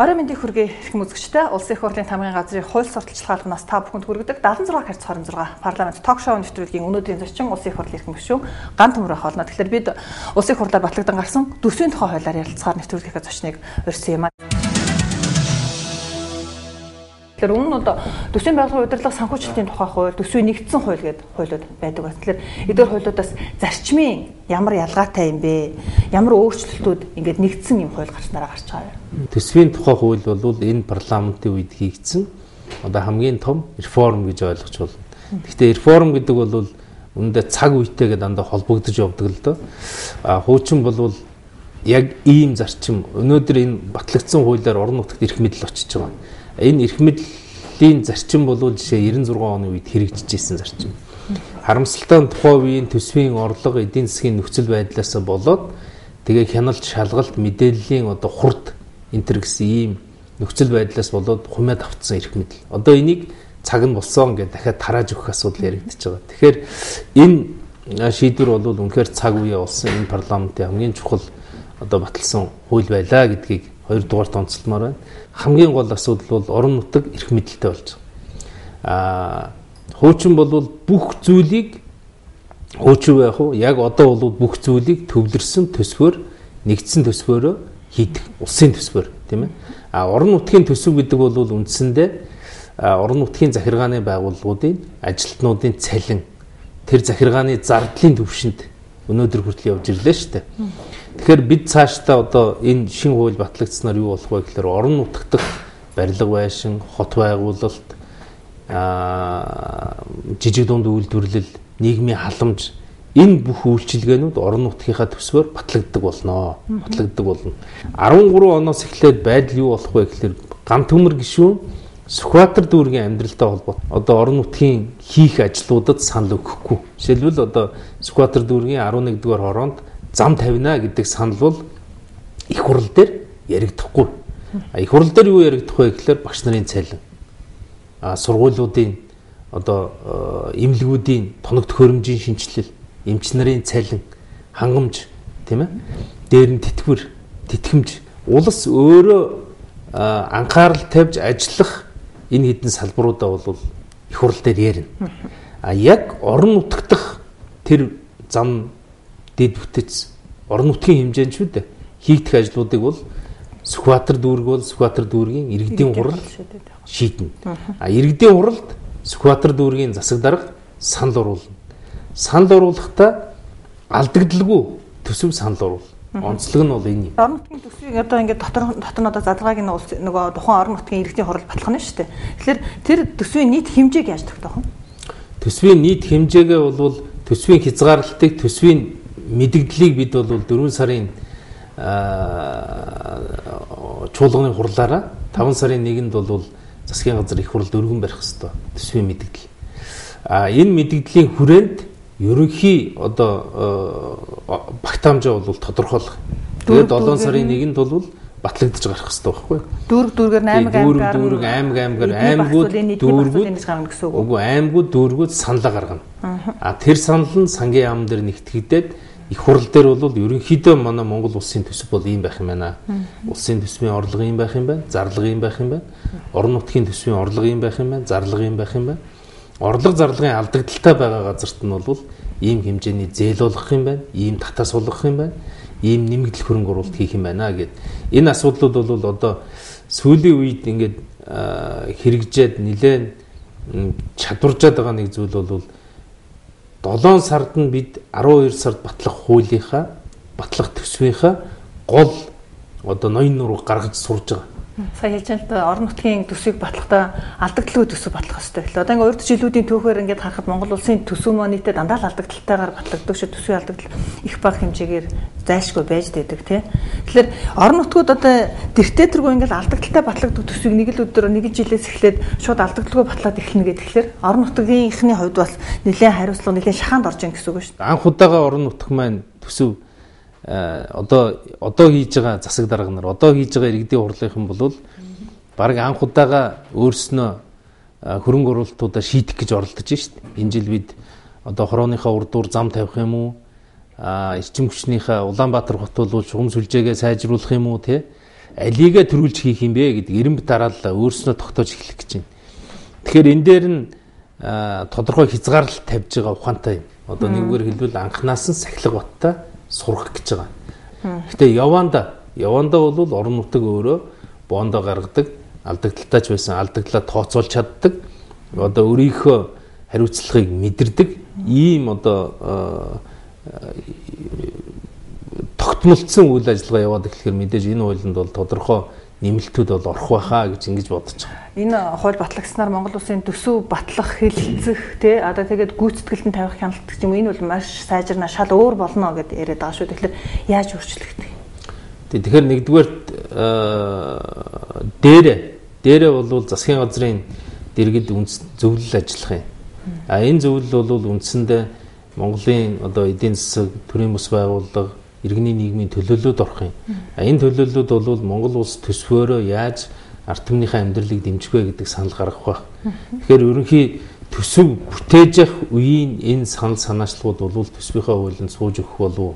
Орой мэндийг хүргэе эрхэм үзэгчдээ. Улсын их хурлын тамгын газрын хууль сурталчилгаалт нас та бүхэнд хүргэдэг 76/26 парламент ток шоу нэвтрүүлгийн өнөөдрийн зочин Улсын их хурлын эрхэм гишүүн Ган Төмрөх холно. Тэгэхээр бид Улсын их хурлаар батлагдсан гарсан төсвийн тухай хуулиар ярилцахаар нэвтрүүлгийнхээ зочныг урьсан юм аа. Тэгэхээр өмнө нь одоо төсвийн байгууллагын удирдлага санхүүжилтийн тухай хууль, төсвийн нэгдсэн хууль гэдэг хуулиуд байдаг байна. Тэгэхээр эдгээр хуулиудаас зарчмын ямар ялгаатай юм бэ? Ямар өөрчлөлтүүд ингээд нэгдсэн юм хууль гарснараа гарч байгаа юм. Төсвийн тухай хууль бол энэ парламентын үед хийгдсэн одоо хамгийн том реформ гэж ойлгож байна. Гэхдээ реформ гэдэг бол үүндээ цаг үетэйгээ дандаа холбогдож явдаг л доо. Хуучин бол яг ийм зарчим өнөөдөр энэ батлагдсан хуулиар орон нутагт эрх мэдэл очиж байгаа. Энэ эрх мэдлийн зарчим бол жишээ 96 оны үед хэрэгжижсэн зарчим. Харамсалтай нь тухайн үеийн төсвийн орлого эдийн засгийн нөхцөл байдлаас болоод тэгээ хяналт шалгалт мэдээллийн одоо хурд энтер гэсэн ийм нөхцөл байдлаас болоод хумаад автсан эрх мэдэл. Одоо энийг цаг нь болсон гэдээ дахиад тарааж өгөх асуудал яригдчихэж байгаа. Тэгэхээр энэ шийдвэр бол үнэхээр цаг үеэ болсон энэ парламентын хамгийн чухал одоо баталсан хууль байлаа гэдгийг хоёрдугаар тонцолмоор байна. Хамгийн гол асуудал бол орон нутаг эрх мэдэлтэй болж байгаа. Хуучин бол бүх зүйлийг хуучин байх уу? Яг одоо бол бүх зүйлийг төвлөрсөн төсвөөр нэгдсэн төсвөөрөө хийдэг. Улсын төсвөөр, тийм ээ. Орон нутгийн төсөв гэдэг бол үндсэндээ орон нутгийн захиргааны байгууллагуудын ажилтнуудын цалин тэр захиргааны зардлын түвшинд өнөөдөр хүртэл явж ирлээ шүү дээ. Тэгэхээр бид цаашдаа одоо энэ шинэ хууль батлагдсанаар юу болох вэ гэхээр орон нутагт барилга байшин, хот байгуулалт, жижиг дунд үйлдвэрлэл, нийгмийн халамж энэ бүх үйлчилгээнүүд орон нутгийнхаа төсвөөр батлагддаг болно. 13 оноос эхлээд байдал юу болох вэ гэхээр Ган Төмөр гишүүн Сүхбаатар дүүргийн амьдралтай холбоотой одоо орон нутгийн хийх ажлуудад санал өгөхгүй. Жишээлбэл одоо Сүхбаатар дүүргийн 11-р хороонд зам тавина гэдэг санал бол их хурл дээр яригдахгүй. Их хурл дээр юу яригдах вэ гэхээр багш нарын цалин, сургуулиудын одоо эмнэлгүүдийн тоног төхөөрөмжийн шинжилэл, эмч нарын цалин, хангамж, тийм ээ? Дээр нь тэтгэмж, улс өөрөө анхаарал тавьж ажиллах энэ хэдэн салбаруудаа бол их хурл дээр ярина. Яг орон нутгах тэр зам дэд бүтэц орон нутгийн хэмжээнд шүү дээ. Хийгдэх ажлуудыг бол Сүхбаатар дүүрэг бол Сүхбаатар дүүргийн иргэдийн хурал шийднэ. Иргэдийн хуралд Сүхбаатар дүүргийн засаг дарга санал оруулна. Санал оруулахдаа алдагдaltaгүй төсөв санал оруулна. Онцлог нь бол энэ юм. Орон нутгийн төсвийг одоо ингээд дотор нь одоо задлагыг нөгөө тухайн орон нутгийн иргэдийн хурал батлах нь шүү дээ. Тэгэхээр тэр төсвийн нийт хэмжээг яаж тогтоох вэ? Төсвийн нийт хэмжээгээ бол төсвийн хязгаарлалтыг, төсвийн мэдэгдлийг бид бол 4 сарын чуулганы хурлаараа 5 сарын 1-нд бол засгийн газар их хурлд өргөн барих ёстой төсвийн мэдэгдэл. Энэ мэдэгдлийн хүрээнд ерөнхий одоо багтаамжаа бол тодорхойлох. Тэгээд 7 сарын 1-нд бол батлагдаж гарах хэрэгтэй байхгүй юу? Дүүргээр аймаг аймагуд дүүргүүд саналаа гаргана. Тэр санал нь сангийн яам дээр нэгтгэгдээд их хурл дээр бол ерөнхийдөө манай Монгол улсын төсөв бол ийм байх юм байна. Улсын төсвийн орлого ийм байх юм байна, зарлага ийм байх юм байна. Орон нутгийн төсвийн орлого ийм байх юм байна, зарлага ийм байх юм байна. Орлого зарлагын алдагдaltaй байгаа газарт нь бол ийм хэмжээний зээл болгох юм байна, ийм татаа суулгах юм байна, ийм нэмэгдэл хөрөнгө оруулалт хийх юм байна гэд. Энэ асуудлууд бол одоо сүүлийн үед ингээд хэрэгжээд нэлээд чадваржаад байгаа нэг зүйл бол 7 сард нь бид 12 сард батлах хуулийнхаа батлах төсвийнхаа гол одоо ноён нуруу гаргаж сурж байгаа. Сая хэлж байгаа орон нутгийн төсвийг батлахдаа алдагдaltaгүй төсөв батлах хэрэгтэй гэхлээ. Одоо ингээд урьд жилүүдийн түүхээр ингээд харахад Монгол улсын төсөв маань нийтэд дандаа л алдагдaltaйгаар батлагддаг шүү. Төсвийн алдагдал их бага хэмжээгээр зайлшгүй байж дэдэг тий. Тэгэхээр орон нутгууд одоо дэртээ тэргүй ингээд алдагдaltaй батлагддаг төсвийг нэг л өдөр нэг жилээс эхлээд шууд алдагдaltaгүй батлаад эхлэнэ гэхээр орон нутгийнхны хувьд бас нэлээд хариуцлага нэлээд шахаанд орж ийн гэсэн үг шүү. Анх удаага орон нутг маань төсөв одоо хийж байгаа засаг дарга нар одоо хийж байгаа иргэдийн хурлынхан бол баг анх удаага өөрснөө хөрөнгө оруулалтуудаа шийдэх гэж оролдож шít. Энэ жил бид одоо хорооныхаа урдуур зам тавих юм уу? Эрчим хүчнийхээ Улаанбаатар хот бол шугам сүлжээгээ сайжруулах юм уу те? алигээ төрүүлж хийх юм бэ гэдэг эренбит дараалал өөрснөө тогтоож эхлэх гэж байна. Тэгэхээр энэ дээр нь тодорхой хязгаарлалт тавьж байгаа ухаантай юм. Одоо нэггээр хэлбэл анханаас нь сахилга баттай сурах гэж байгаа. Гэхдээ яванда бол орон нутаг өөрөө боондоо гаргадаг, алдагдaltaй ч байсан алдагдлаа тооцоолж чаддаг. Одоо өөрийнхөө хариуцлагыг мэдэрдэг ийм одоо тогтмолцсон үйл ажиллагаа яваад эхлэхээр мэдээж энэ хуулинд бол тодорхой нэмэлтүүд бол орох байхаа гэж ингэж бодож байгаа. Энэ хууль батлагснаар Монгол улсын төсөв батлах, хэлэлцэх тий одоо тэгээд гүйцэтгэлд нь тавих хяналт гэж юм. Энэ бол маш сайжирна, шал өөр болно гэдээ яриад байгаа шүү. Тэгэхээр яаж өөрчлөгдөх вэ? Тэгэхээр нэгдүгээрт дээрээ бол засгийн газрын дэргэд зөвлөл ажиллах юм. Энэ зөвлөл бол үндсэндээ Монголын одоо эдийн засаг, төрийн бас байгууллага, иргэний нийгмийн төлөөлөлд орох юм. Энэ төлөөллүүд бол Монгол улс төсвөөрөө яаж ард түмнийхээ амьдралыг дэмжих вэ гэдэг санал гаргах байх. Тэгэхээр ерөнхий төсөв бүтээж явах үеийн энэ санал санаачлагууд бол төсвийнхээ хуулинд сууж өгөх болов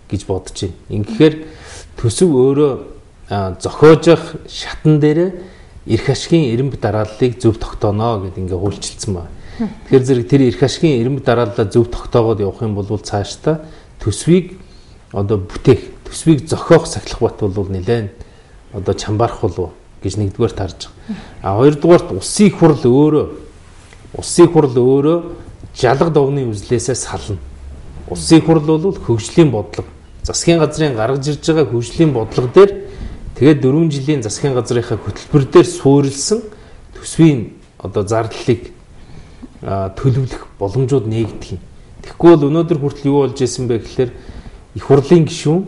гэж бодож байна. Ингэхээр төсөв өөрөө зохиож явах шатан дээр эрх ашигын эренбит дарааллыг зөв тогтооно гэдэг ингээ хуульчилсан байна. Тэгэхээр зэрэг тэр эрх ашигын эренбит дарааллаа зөв тогтоогоод явах юм бол цаашдаа төсвийг одоо бүтээх, төсвийг зохиох сахилах бат бол нэлээд одоо чамбарах болов гэж нэгдүгээр тарж байгаа. Хоёрдугаарт улсын хурл өөрөө жалга довны үзлээсээ сална. Улсын хурл бол хөгжлийн бодлого, засгийн газрын гаргаж ирж байгаа хөгжлийн бодлого дээр тэгээд 4 жилийн засгийн газрынхаа хөтөлбөр дээр суурилсан төсвийн одоо зардлыг төлөвлөх боломжууд нээгдэх юм. Тэгэхгүй бол өнөөдөр хүртэл юу болж исэн бэ гэхээр их хурлын гишүүн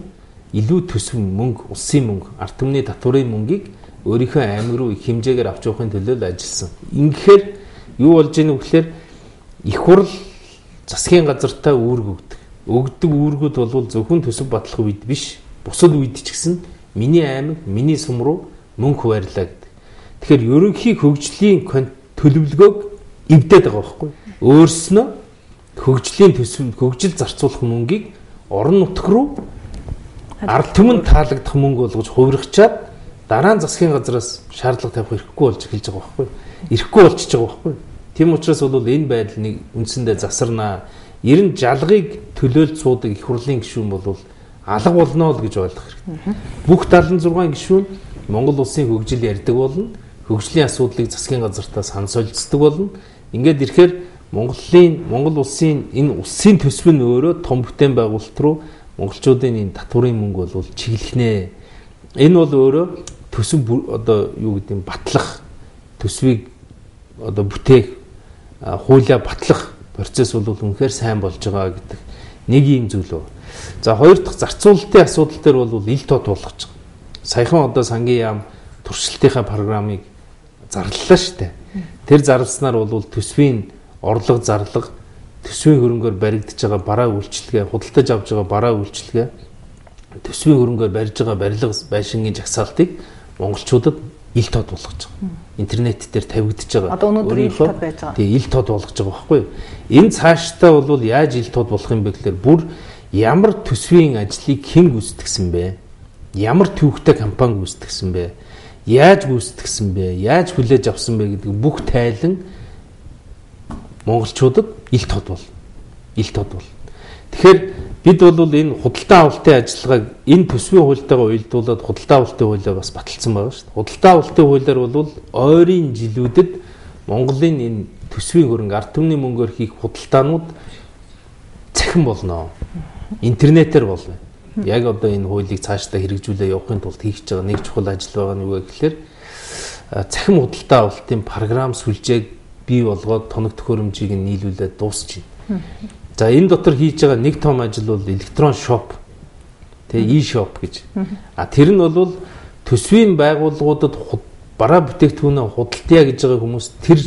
илүү төсөв мөнгө, улсын мөнгө, ард түмний татварын мөнгийг өөрийнхөө аймаг руу их хэмжээгээр авч явахын төлөө ажилласан. Ингэхээр юу болж ийнэ вэ гэхээр их хурл засгийн газартаа үүрэг өгдөг үүргүүд бол зөвхөн төсөв батлах үед биш, бусад үед ч гэсэн миний аймаг, миний сум руу мөнгө хуваарлаа гэдэг. Тэгэхээр ерөнхий хөгжлийн төлөвлөгөөг эвдээд байгаа байхгүй. Өөрснөө хөгжлийн төсөв, хөгжил зарцуулах мөнгийг орон нутг руу ард түмэнд таалагдах мөнгө болгож хувиргачаад дараа нь засгийн газраас шаардлага тавих эрхгүй болж эхэлж байгаа байхгүй. Ирэхгүй болчихж байгаа байхгүй. Тийм учраас бол энэ байдлыг үндсэндээ засарнаа. Ер нь жалгыг төлөөлж суудаг их хурлын гишүүн бол алга болно л гэж ойлгох хэрэгтэй. Бүх 76 гишүүн Монгол улсын хөгжил ярьдаг болно. Хөгжлийн асуудлыг засгийн газартаа сан солилцдог болно. Ингээд ирэхээр Монгол улсын энэ улсын төсөв нь өөрөө том бүтээн байгуулалт руу монголчуудын энэ татварын мөнгө бол чиглэнэ. Энэ бол өөрөө төсөв одоо юу гэдэг юм батлах, төсвийг одоо бүтээх, хуулиа батлах процесс бол үнэхээр сайн болж байгаа гэдэг нэг юм зүйл байна. За хоёр дахь зарцуулалтын асуудал дээр бол ил тод болгож байгаа. Саяхан одоо сангийн яам туршилтынхаа программыг зарлалаа шүү дээ. Тэр зарласнаар бол төсвийн орлого зарлага, төсвийн хөрөнгөөр баригдаж байгаа бараа үйлчилгээ, худалдаж авж байгаа бараа үйлчилгээ, төсвийн хөрөнгөөр барьж байгаа барилга байшингийн жагсаалтыг монголчуудад ил тод болгож байгаа. Интернет дээр тавигдаж байгаа. Одоо өнөөдөр ил тод байж байгаа. Тий, ил тод болгож байгаа байхгүй юу? Энэ цаашдаа бол яаж ил тод болох юм бэ гэхээр бүр ямар төсвийн ажлыг хэн гүйцэтгэсэн бэ? Ямар төвхтэй компани гүйцэтгэсэн бэ? Яаж гүйцэтгэсэн бэ? Яаж хүлээж авсан бэ гэдэг бүх тайлан монголчуудад ил тод бол. Тэгэхээр бид бол энэ худалдаа авалтын ажиллагааг энэ төсвийн хуультайгаа уялдуулаад худалдаа авалтын хуулиа бас баталсан байгаа шүү дээ. Худалдаа авалтын хуулиар бол ойрын жилүүдэд Монголын энэ төсвийн хөрөнгө ард түмний мөнгөөр хийх худалдаанууд цахим болно. Интернетээр болно. Яг одоо энэ хуулийг цаашдаа хэрэгжүүлээ явахын тулд хийх гэж байгаа нэг чухал ажил байгаа нь юу вэ гэхээр цахим худалдаа авалтын програм сүлжээг бий болгоод тоног төхөөрөмжийг нийлүүлээд дуусч байна. За энэ дотор хийж байгаа нэг том ажил бол электрон шоп. Тэгээ e-shop гэж. Тэр нь бол төсвийн байгууллагуудад бараа бүтээгдэхүүнээ худалдая гэж байгаа хүмүүс тэр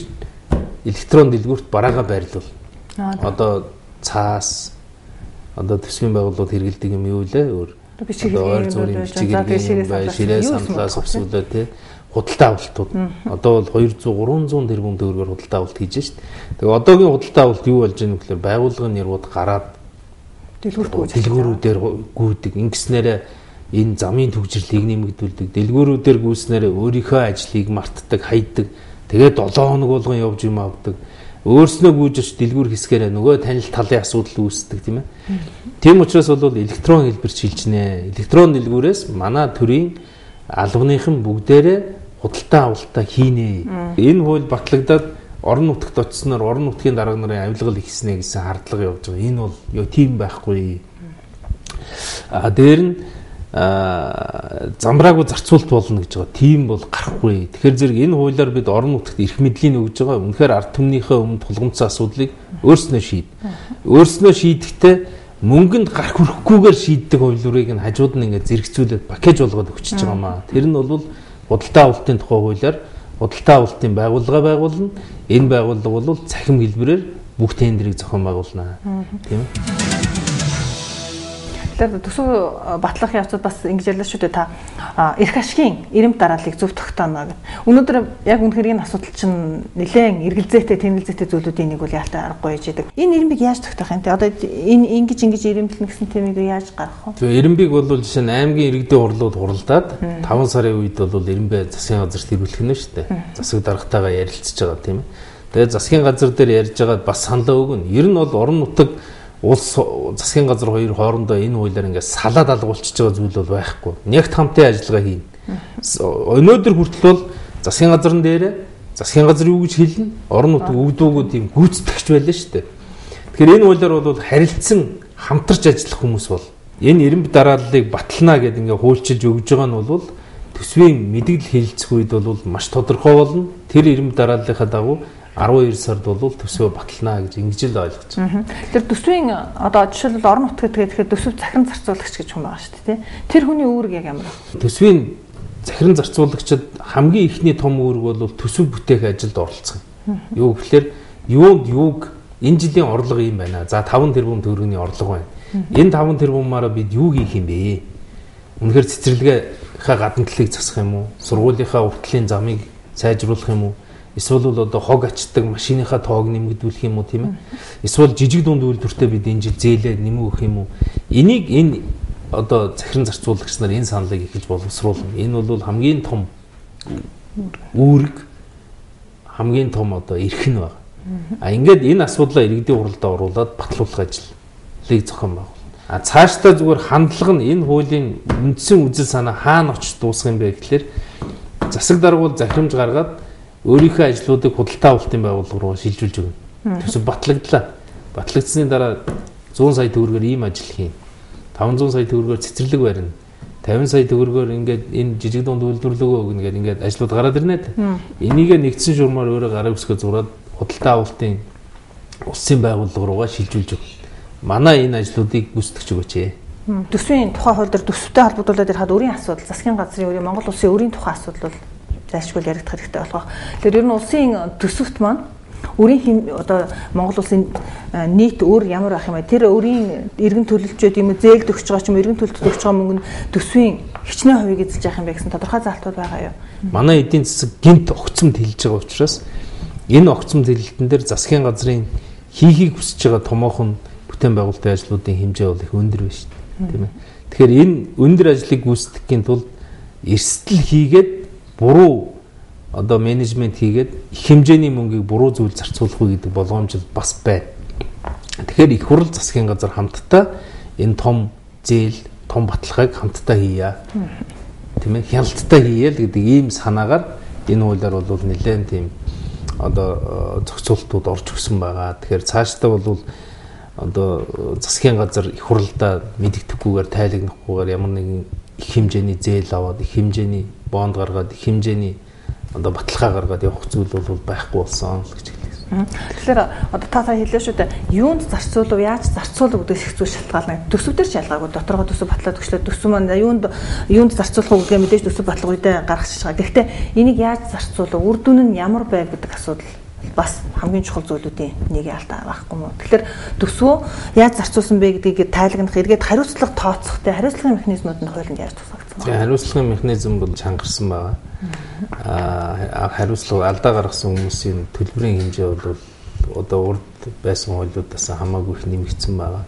электрон дэлгүүрт бараагаа байрлуул. Одоо цаас одоо төсвийн байгууллагууд хэрэгэлдэг юм юу лээ өөр. Одоо ойр зүрийн бичиг бай, ширээ саналаас өсвөлөө тий худалдаа авалтууд. Одоо бол 200-300 тэрбум төгрөгөөр худалдаа авалт хийж шít. Тэгээ одоогийн худалдаа авалт юу болж байгаа юм гэхээр байгууллагын нэрвүүд гараад дэлгүүрүүдээр гүйдэг. Ингэснээрээ энэ замын төвжирлийг нэмэгдүүлдэг, дэлгүүрүүдээр гүйснээр өөрийнхөө ажлыг мартдаг, хайдаг. Тэгээд 7 хоног болгон явж юм авдаг. Өөрснөө гүйж дэлгүүр хэсгээрээ нөгөө танил талын асуудал үүсдэг тийм ээ. Тийм учраас бол электрон хэлбэр шилж нэ. Электрон дэлгүүрээс манай төрийн албаныхан бүгдээрээ худалдаа авалтаа хийнэ. Энэ хууль батлагдаад орон нутагт очисноор орон нутгийн дарга нарын авилгал ихснэ гэсэн хардлага явж байгаа. Энэ бол ёо тийм байхгүй. Дээр нь замбраагүй зарцуулт болно гэж байгаа. Тийм бол гарахгүй. Тэгэхээр зэрэг энэ хуулиар бид орон нутагт эрх мэдлийг өгж байгаа. Үнэхээр ард түмнийхээ өмнө тулгымцсан асуудлыг өөрснөө шийд. Өөрснөө шийдэхдээ мөнгөнд гарах хүрхгүйгээр шийддэг хуулиурыг нь хажууд нь ингээд зэрэгцүүлээд пакэж болгоод өгчөж байгаа маа. Тэр нь бол худалдаа авалтын тухай хуулиар худалдаа авалтын байгууллага байгуулна. Энэ байгууллага бол цахим хэлбэрээр бүх тендерийг зохион байгуулна. Тийм ээ. Тэгэхээр төсөв батлах явцад бас ингэж ярьлаа шүү дээ та эрх ашигын эрэмт дарааллыг зөв тогтооно гэдэг. Өнөөдөр яг үнэхээр энэ асуудал чинь нэлээд эргэлзээтэй, тэмгэлзээтэй зүйлүүдийн нэг бол яалтай аргагүй яж идэг. Энэ эрэмбийг яаж тогтоох юм те? Одоо энэ ингэж эрэмтлэн гэсэн темийг яаж гаргах вэ? Тэгээ эрэмбийг бол жишээ нь аймгийн иргэдийн хурлууд хуралдаад 5 сарын үед бол эрэмбэ засгийн газарт ирүүлэх нь шүү дээ. Засаг даргатайгаа ярилцж байгаа тийм ээ. Тэгээ засгийн газар дээр ярьж байгаа бас саналаа өгнө. Ер нь бол орон нутаг улс засгийн газар хоёр хоорондоо энэ хуулиар ингээд салаад алгуулчихж байгаа зүйл бол байхгүй. Нэгт хамтын ажиллагаа хийн. Өнөөдөр хүртэл бол засгийн газрын дээрээ засгийн газар юу гэж хэлнэ? Орон нутаг өгдөөгүй тийм гүйцэтгэгч байлаа шүү дээ. Тэгэхээр энэ хуулиар бол харилцсан хамтарч ажиллах хүмүүс бол энэ эрэмб дарааллыг батлана гэдэг ингээд хуульчилж өгж байгаа нь бол төсвийн мэдгэл хэлэлцэх үед бол маш тодорхой болно. Тэр эрэмб дарааллынхаа дагуу 12 сард бол төсвөө батлана гэж ингэж л ойлгож байна. Тэр төсвийн одоо жишээлбэл орон нутгад тэгэхээр төсөв захиран зарцуулагч гэж хүн байгаа шүү дээ. Тэр хүний үүрэг яг ямар вэ? Төсвийн захиран зарцуулагчид хамгийн ихний том үүрэг бол төсөв бүтээх ажилд оролцох юм. Юу гэхээр юуг энэ жилийн орлого юм байна. За 5 тэрбум төгрөгийн орлого байна. Энэ 5 тэрбумаараа бид юу хийх юм бэ? Үнэхээр цэцэрлэгээхаа гадна талыг засах юм уу? Сургуулийнхаа уртлын замыг сайжруулах юм уу? Эсвэл одоо хог ачдаг машиныхаа тоог нэмэгдүүлэх юм уу тийм ээ? Эсвэл жижиг дунд үйлдвэртээ бид энэ жил зээлээ нэмээ өгөх юм уу? Энийг энэ одоо захиран зарцуулагч нар энэ саналыг ихэж боловсруулна. Энэ бол хамгийн том үүрэг, хамгийн том одоо эрх нь байна. Ингээд энэ асуудлаа иргэдийн хуралдаа оруулаад батлуулах ажлыг зохион байгуулна. Цаашдаа зүгээр хандлага нь энэ хуулийн үндсэн үзэл санаа хаана очиж дуусах юм бэ гэхлээр засаг дарга бол захирамж гаргаад өөрийнхөө ажлуудыг худалдаа авалтын байгууллага руу шилжүүлж өгнө. Төсөв батлагдлаа. Батлагдсны дараа 100 сая төгрөгөөр ийм ажил хийн. 500 сая төгрөгөөр цэцэрлэг барина. 50 сая төгрөгөөр ингээд энэ жижиг дунд үйлдвэрлэгөө өгнө гэдэг ингээд ажлууд гараад ирнэ. Энийг нэгдсэн шуурмаар өөрөө гараа өсгөө зураад худалдаа авалтын улсын байгууллага руугаа шилжүүлж өгнө. Манай энэ ажлуудыг гүйцэтгэж өгөөч. Төсвийн тухай хууль дээр төсөвтэй холбогдуулаад ирэх өөрийн асуудал, засгийн газрын өөрийн Монгол улсын өөрийн тухай асуудал бол зайлшгүй яригдах хэрэгтэй болох. Тэгэхээр ер нь улсын төсөвт маань өөрийн одоо Монгол улсын нийт өөр ямар байх юм бэ? Тэр өөрийн иргэн төлөлчөд юм зээлд өгч байгаа ч юм иргэн төлөлтөд өгч байгаа мөнгө нь төсвийн хичнээн хувийг эзэлж явах юм бэ гэсэн тодорхой залтууд байгаа юу? Манай эдийн засаг гинт огцомд хилж байгаа учраас энэ огцомд хилэлтэн дээр засгийн газрын хийхийг хүсэж байгаа томоохон бүтээн байгуулалтын ажлуудын хэмжээ бол их өндөр байна шүү дээ. Тийм ээ. Тэгэхээр энэ өндөр ажлыг гүйцэтгэхийн тулд эрсдэл хийгээд буруу одоо менежмент хийгээд их хэмжээний мөнгийг буруу зүйл зарцуулах уу гэдэг болгоомжил бас байна. Тэгэхээр их хурл засгийн газар хамтдаа энэ том зээл, том баталгааг хамтдаа хийя. Тийм ээ, хяналттай хийя л гэдэг ийм санаагаар энэ хуулиар бол нэлээд тийм одоо зохицуултууд орж өгсөн байгаа. Тэгэхээр цаашдаа бол одоо засгийн газар их хурлдаа мэдэгдэхгүйгээр тайлагнахгүйгээр ямар нэгэн их хэмжээний зээл аваад их хэмжээний бонд гаргаад их хэмжээний одоо баталгаа гаргаад явах зүйл бол байхгүй болсон л гэж хэлсэн. Тэгэхээр одоо та хэлээ шүү дээ. Юунд зарцуулав, яаж зарцуулах гэдгээс их зүйл шалтгаална. Төсөв дээр ч ялгаагүй. Доторгоо төсөв батлаад өгчлээ. Төсөв маань юунд зарцуулах уу гэдгээ мэдээж төсөв батлах үедээ гаргачихж байгаа. Гэхдээ энийг яаж зарцуулах, үр дүн нь ямар байв гэдэг асуудал бас хамгийн чухал зүйлүүдийн нэг ялтаа байхгүй мó. Тэгэхээр төсвөө яаж зарцуулсан бэ гэдгийг тайлагнах, эргээд хариуцлага тооцох, хариуцлагын механизмууд нь хуулинд яаж тусгагдсан бэ? Хариуцлагын механизм бол чангарсан байгаа. Хариуцлага алдаа гаргасан хүмүүсийн төлбөрийн хэмжээ бол одоо урд байсан хуулиудаас хамаагүй их нэмэгдсэн байгаа.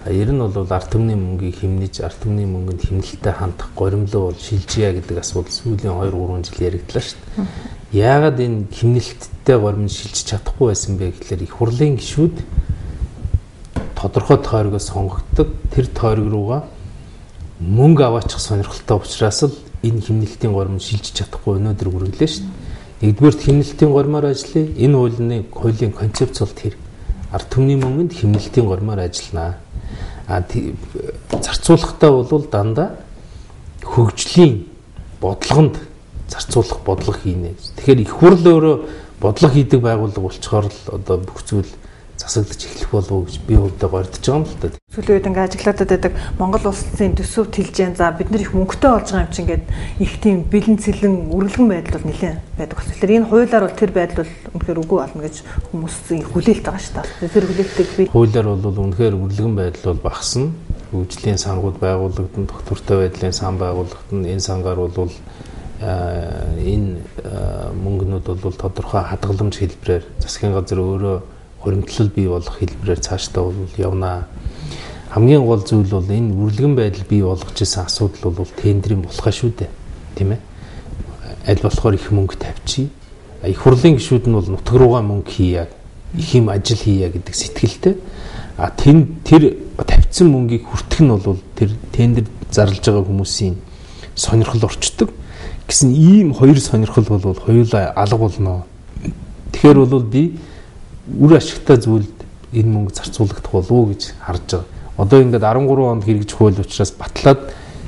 Ер нь бол ард түмний мөнгийг хэмнэж, ард түмний мөнгөнд хэмнэлттэй хандах горимлоо бол шилжийя гэдэг асуудал сүүлийн 2-3 жил яригдлаа шүү дээ. Яагаад энэ хэмнэлттэй горимд шилжиж чадахгүй байсан бэ гэхээр их хурлын гишүүд тодорхой тойрогоо сонгогддог. Тэр тойрог руугаа мөнгө аваачих сонирхолтой учраас л энэ хэмнэлтийн горимд шилжиж чадахгүй өнөөдөр хүргэлээ шүү дээ. Нэгдүгээр хэмнэлтийн гормоор ажиллая. Энэ хуулийн концепц бол тэр. Ард түмний мөнгөнд хэмнэлтийн гормоор ажиллана. Зарцуулахдаа бол дандаа хөгжлийн бодлогонд зарцуулах бодлого хийнэ. Тэгэхээр их хурл өөрөө бодлого хийдэг байгууллага болчоор л одоо бүх зүйл засагдж эхлэх болов уу гэж би өөртөө гордож байгаа юм л да. Сүүлийн үед ингээ ажиглаад байдаг Монгол улсын төсөв тэлжэн за бид нар их мөнгөтэй болж байгаа юм чинь гээд их тийм бэлэн цэлэн үргэлгэн байдал бол нэлээд байдаг байна. Тэгэхээр энэ хуулиар бол тэр байдал бол үнэхээр үгүй болно гэж хүмүүс хүлээлт байгаа шүү дээ. Тэр хүлээлтийг би хуулиар бол үнэхээр үргэлгэн байдал бол багасна. Хөгжлийн сангууд байгуулагдана, доктортой байдлын сан байгуулагдана. Энэ сангаар бол энэ мөнгнүүд бол тодорхой хадгаламж хэлбэрээр засгийн газар өөрөө хуримтлал бий болох хэлбэрээр цаашдаа бол явна. Хамгийн гол зүйл бол энэ үргэлгэн байдал бий болгож исэн асуудал бол тендерийн болохоо шүү дээ. Тийм ээ. Аль болохоор их мөнгө тавьчих. Их хурлын гишүүд нь бол нутаг руугаа мөнгө хийя, их юм ажил хийя гэдэг сэтгэлтэй. Тэр тавьсан мөнгийг хүртэх нь бол тэр тендер зарлж байгаа хүмүүсийн сонирхол орчдөг. Гэсэн ийм хоёр сонирхол бол хоёулаа алга болно. Тэгэхээр бол би үр ашигтай зүйлд энэ мөнгө зарцуулагдах болов уу гэж харж байгаа. Одоо ингээд 13 онд хэрэгжих хууль учраас батлаад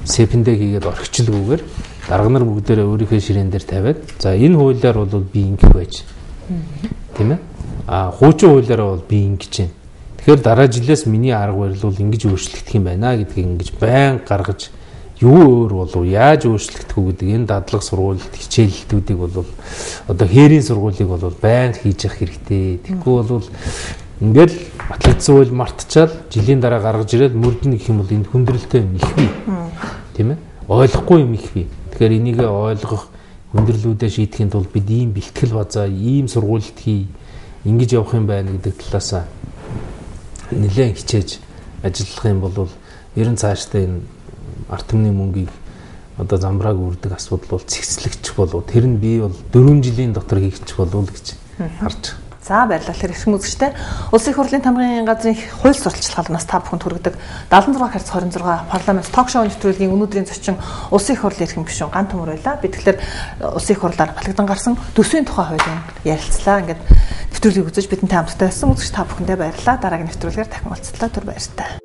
СЭП-ндээ хийгээд орхичлгүйгээр дарга нар бүгдээрээ өөрийнхөө ширээн дээр тавиад за энэ хуулиар бол би ингэх байж. Тийм ээ? Хуучин хуулиараа бол би ингэж байна. Тэгэхээр дараа жилээс миний арга барил бол ингэж өөрчлөгдөх юм байна гэдгийг ингэж байн гаргаж юу өөр болов яаж өөрчлөгдөх үү гэдэг энэ дадлаг сургуульд хичээллтүүдийг бол одоо хээрийн сургуулийг бол байн хийж явах хэрэгтэй. Тэгэхгүй бол ингээд батлагдсан хууль мартчихад жилийн дараа гаргаж ирээд мөрдөн гэх юм бол энэ хүндрэлтэй юм их бий. Тийм ээ? Ойлгохгүй юм их бий. Тэгэхээр энийг ойлгох хүндрэлүүдээ шийдэхин тулд бид ийм бэлтгэл базаа, ийм сургуульд хий, ингэж явах юм байна гэдэг талаас нэлээд хичээж ажиллах юм бол ер нь цаашдаа энэ ард түмний мөнгийг одоо замбрааг үрдэг асуудал бол цэгцлэгч болов. Тэр нь би бол 4 жилийн дотор хийчих болов гэж харж. За баярлалаа хэрхэн үзэгчтэй. Улсын их хурлын тамгын газрын хууль сурталчилгаанаас та бүхэнд хүргэдэг 76/26 парламент ток шоу нэвтрүүлгийн өнөөдрийн зочин улсын их хурлын эрхэм гишүүн Ган Төмөр байлаа. Би тэгэхээр улсын их хурлаар батлагдсан гарсан төсвийн тухай хуулийн ярилцлаа. Ингээд нэвтрүүлгийг үзэж бидэнтэй хамтдаа байсан үзэгч та бүхэндээ баярлалаа. Дараагийн нэвтрүүлгээр дахин уулзлаа. Түр баяртай.